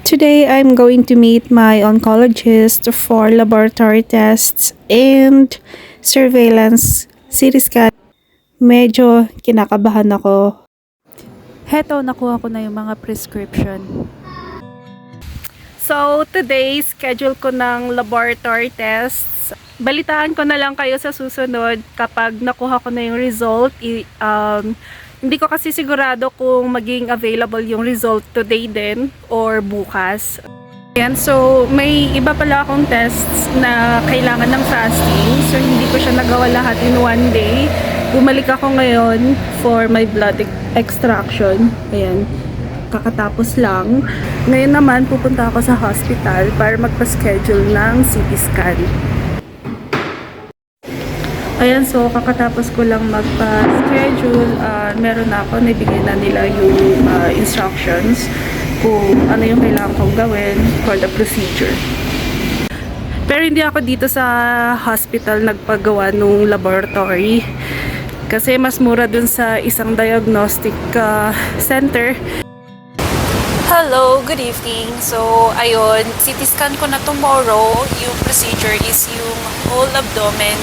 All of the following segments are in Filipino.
Today, I'm going to meet my oncologist for laboratory tests and surveillance CT scan. Medyo kinakabahan ako. Heto, nakuha ko na yung mga prescription. So, today, schedule ko ng laboratory tests. Balitaan ko na lang kayo sa susunod kapag nakuha ko na yung result. Hindi ko kasi sigurado kung maging available yung result today din or bukas. Ayan, so may iba pala akong tests na kailangan ng fasting. So, hindi ko siya nagawa lahat in one day. Bumalik ako ngayon for my blood extraction. Ayan, kakatapos lang. Ngayon naman, pupunta ako sa hospital para magpa-schedule ng CT scan. Ayan, so kakatapos ko lang magpa-schedule. Meron na ako, nabigay na nila yung instructions kung ano yung kailangan kong gawin for the procedure. Pero hindi ako dito sa hospital nagpagawa nung laboratory. Kasi mas mura dun sa isang diagnostic center. Hello, good evening. So, ayun, CT scan ko na tomorrow. Yung procedure is yung whole abdomen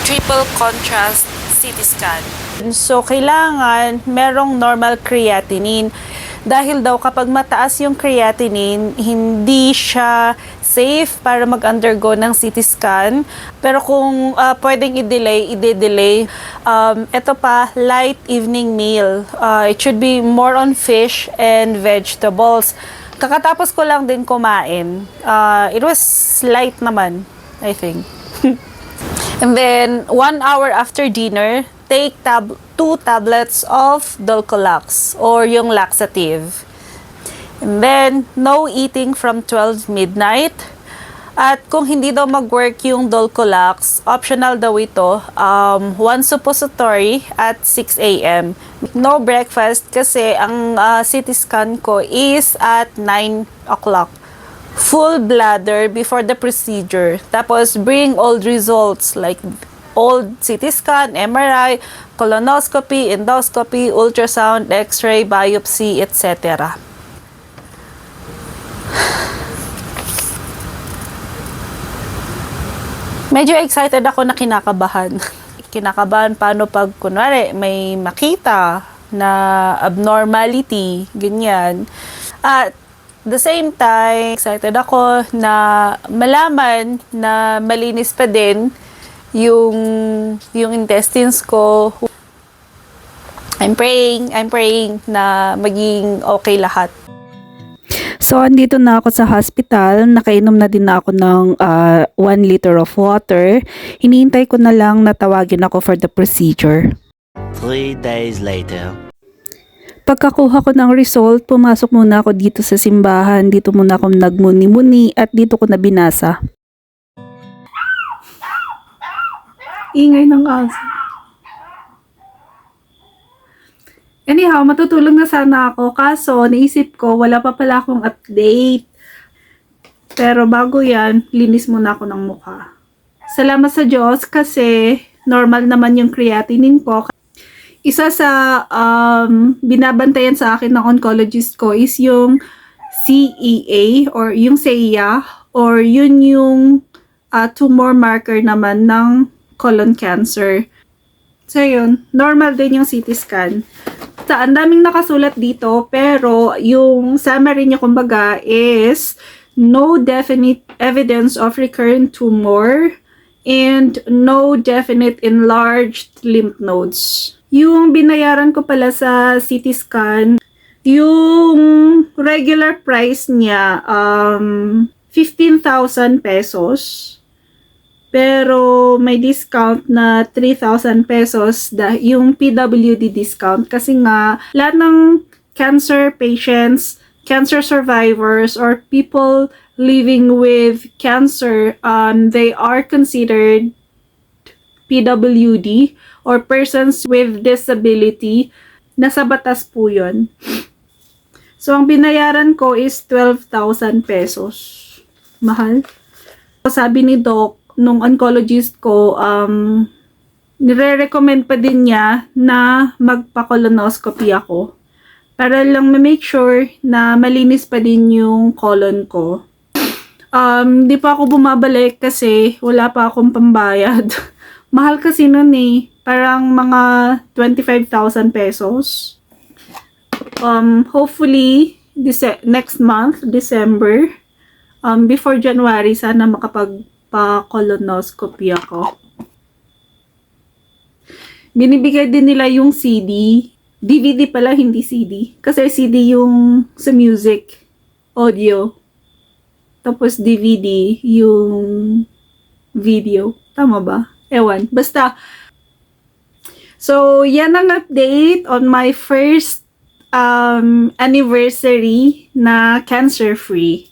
triple contrast CT scan. So, kailangan merong normal creatinine. Dahil daw kapag mataas yung creatinine, hindi siya safe para mag-undergo ng CT scan. Pero kung pwedeng i-delay, i-delay. Ito pa, light evening meal. It should be more on fish and vegetables. Kakatapos ko lang din kumain. It was light naman, I think. And then, 1 hour after dinner, take 2 tablets of Dulcolax or yung laxative. And then, no eating from 12 midnight. At kung hindi daw mag-work yung Dulcolax, optional daw ito, 1 suppository at 6 a.m. No breakfast kasi ang CT scan ko is at 9 o'clock. Full bladder before the procedure. Tapos, bring old results like old CT scan, MRI, colonoscopy, endoscopy, ultrasound, x-ray, biopsy, etc. Medyo excited ako na kinakabahan. Kinakabahan paano pag kunwari may makita na abnormality, ganyan. At the same time, excited ako na malaman na malinis pa din yung intestines ko. I'm praying na maging okay lahat. So, andito na ako sa hospital. Nakainom na din ako ng 1 liter of water. Hinihintay ko na lang na tawagin ako for the procedure. 3 days later. Pagkakuha ko ng result, pumasok muna ako dito sa simbahan. Dito muna ako nagmuni-muni at dito ko na binasa. Ingay ng aso. Anyhow, matutulog na sana ako. Kaso, naisip ko, wala pa pala akong update. Pero bago yan, linis muna ako ng mukha. Salamat sa Diyos kasi normal naman yung creatinine ko. Isa sa binabantayan sa akin ng oncologist ko is yung CEA or yung CEA or yun yung tumor marker naman ng colon cancer. So yun, normal din yung CT scan. Ang daming nakasulat dito pero yung summary niya kumbaga is no definite evidence of recurrent tumor and no definite enlarged lymph nodes. Yung binayaran ko pala sa CT scan, yung regular price niya 15,000 pesos. Pero may discount na 3,000 pesos yung PWD discount kasi nga lahat ng cancer patients, cancer survivors or people living with cancer, they are considered PWD or persons with disability. Nasa batas po yun. So, ang binayaran ko is 12,000 pesos. Mahal. Sabi ni Doc, nung oncologist ko, nire-recommend pa din niya na magpa-colonoscopy ako Para lang ma-make sure na malinis pa din yung colon ko. Di pa ako bumabalik kasi wala pa akong pambayad. Mahal kasi nun eh. Parang mga 25,000 pesos. Hopefully, next month, December, before January, sana makapagpa-colonoscopy ako. Binibigay din nila yung CD. DVD pala, hindi CD. Kasi CD yung sa music, audio. Tapos DVD yung video. Tama ba? Ewan. Basta. So, yan ang update on my first anniversary na cancer-free.